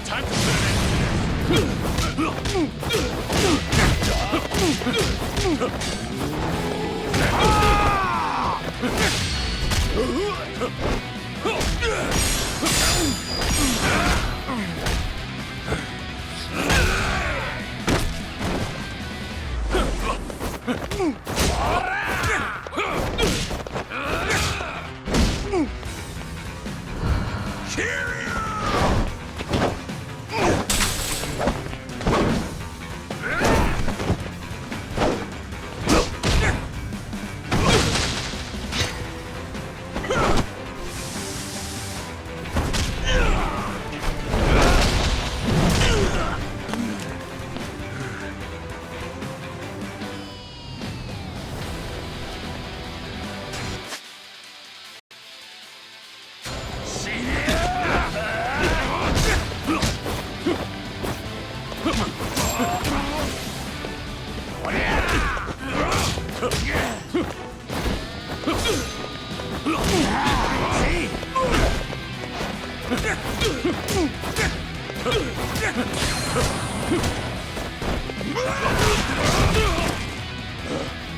Time to put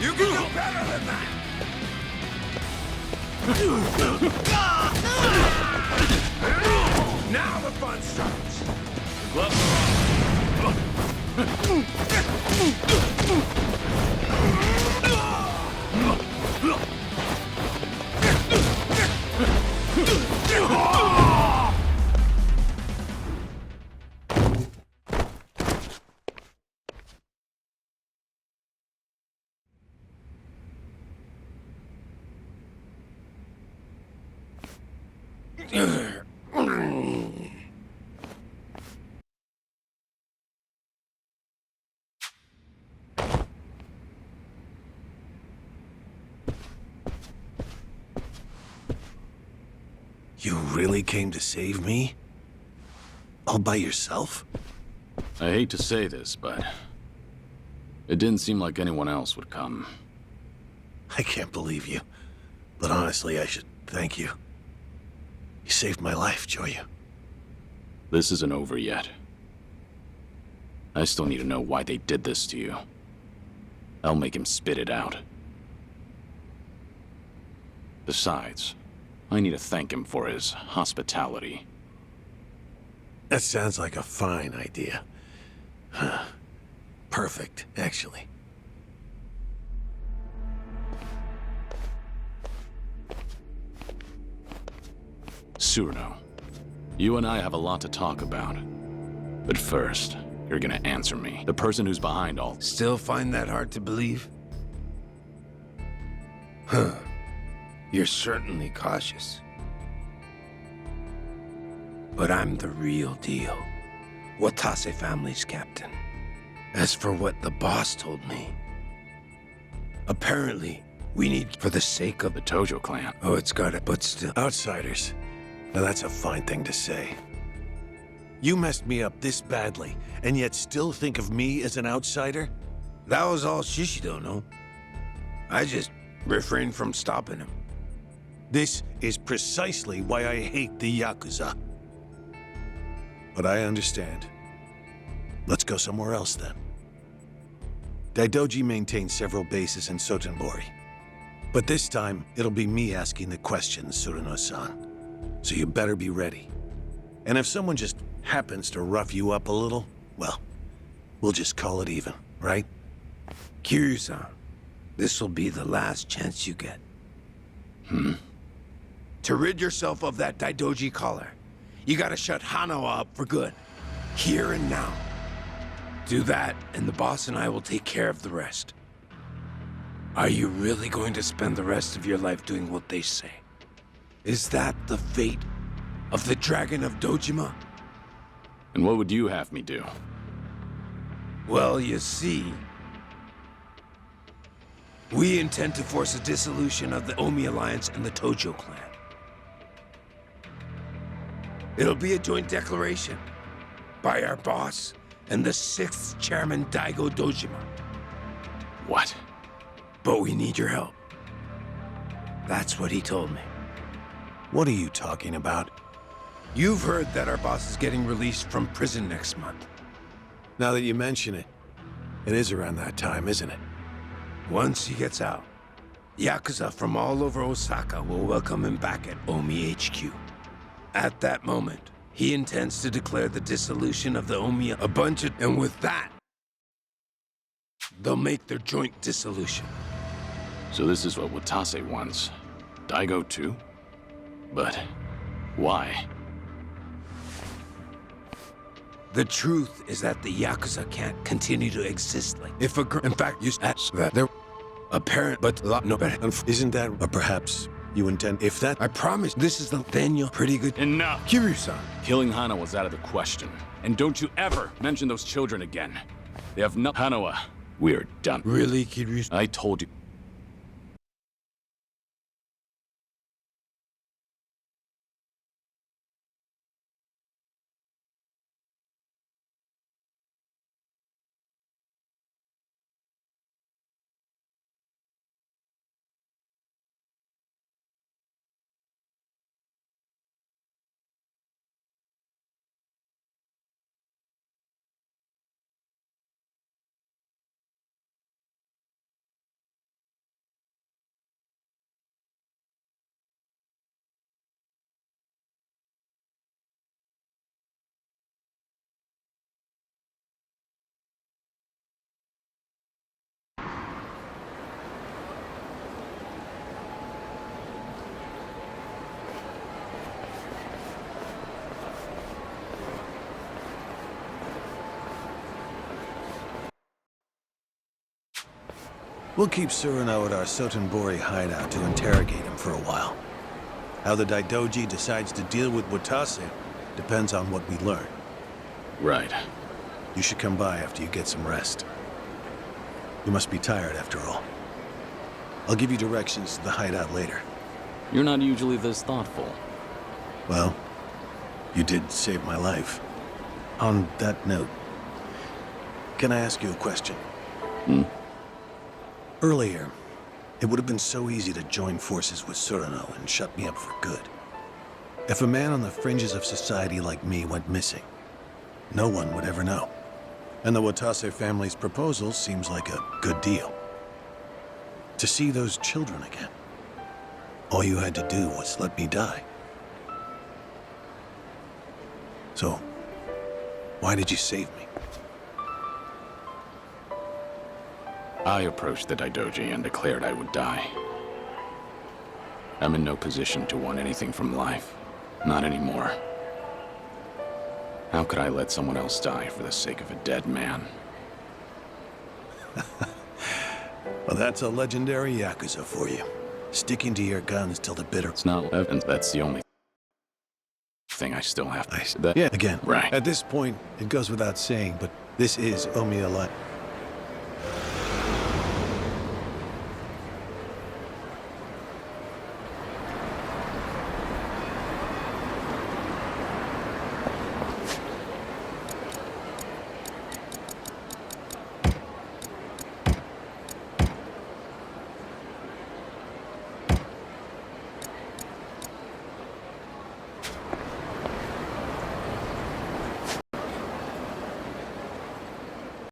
You can do better than that! Now the fun starts! gloves are You really came to save me? All by yourself? I hate to say this, but it didn't seem like anyone else would come. I can't believe you. But honestly, I should thank you. You saved my life, Joyu. This isn't over yet. I still need to know why they did this to you. I'll make him spit it out. Besides, I need to thank him for his hospitality. That sounds like a fine idea. Huh. Perfect, actually. Surno, you and I have a lot to talk about. But first, you're gonna answer me. The person who's behind all... Still find that hard to believe? Huh. You're certainly cautious. But I'm the real deal. Watase family's captain. As for what the boss told me, apparently, we need, for the sake of The Tojo clan. Oh, it's got it, but still. Outsiders. Now that's a fine thing to say. You messed me up this badly, and yet still think of me as an outsider? That was all Shishido, no? I just refrained from stopping him. This is precisely why I hate the Yakuza. But I understand. Let's go somewhere else then. Daidoji maintains several bases in Sotenbori. But this time, it'll be me asking the questions, Tsuruno-san. So you better be ready. And if someone just happens to rough you up a little, well, we'll just call it even, right? Kiryu-san, this'll be the last chance you get. To rid yourself of that Daidoji collar, you gotta shut Hanawa up for good. Here and now. Do that, and the boss and I will take care of the rest. Are you really going to spend the rest of your life doing what they say? Is that the fate of the Dragon of Dojima? And what would you have me do? Well, you see, we intend to force a dissolution of the Omi Alliance and the Tojo clan. It'll be a joint declaration by our boss and the 6th chairman, Daigo Dojima. What? But we need your help. That's what he told me. What are you talking about? You've heard that our boss is getting released from prison next month. Now that you mention it, it is around that time, isn't it? Once he gets out, Yakuza from all over Osaka will welcome him back at Omi HQ. At that moment, he intends to declare the dissolution of the Omi a bunch of... And with that, they'll make their joint dissolution. So this is what Watase wants. Daigo too? But why? The truth is that the Yakuza can't continue to exist like... If a girl... In fact, you said that they're apparent, but no better. Isn't that... Or perhaps you intend... If that... I promise, this is the... Daniel, pretty good... Enough! Kiryu-san. Killing Hana was out of the question. And don't you ever mention those children again. They have no... Hanawa, we're done. Really, Kiryu-san? I told you. We'll keep Surano at our Sotenbori hideout to interrogate him for a while. How the Daidoji decides to deal with Watase depends on what we learn. Right. You should come by after you get some rest. You must be tired after all. I'll give you directions to the hideout later. You're not usually this thoughtful. Well, you did save my life. On that note, can I ask you a question? Earlier, it would have been so easy to join forces with Surano and shut me up for good. If a man on the fringes of society like me went missing, no one would ever know. And the Watase family's proposal seems like a good deal. To see those children again, all you had to do was let me die. So, why did you save me? I approached the Daidoji and declared I would die. I'm in no position to want anything from life. Not anymore. How could I let someone else die for the sake of a dead man? Well, that's a legendary Yakuza for you. Sticking to your guns till the bitter... It's not evidence. That's the only thing I still have. Yeah, again, Right. at this point, it goes without saying, but this is Omi Alive.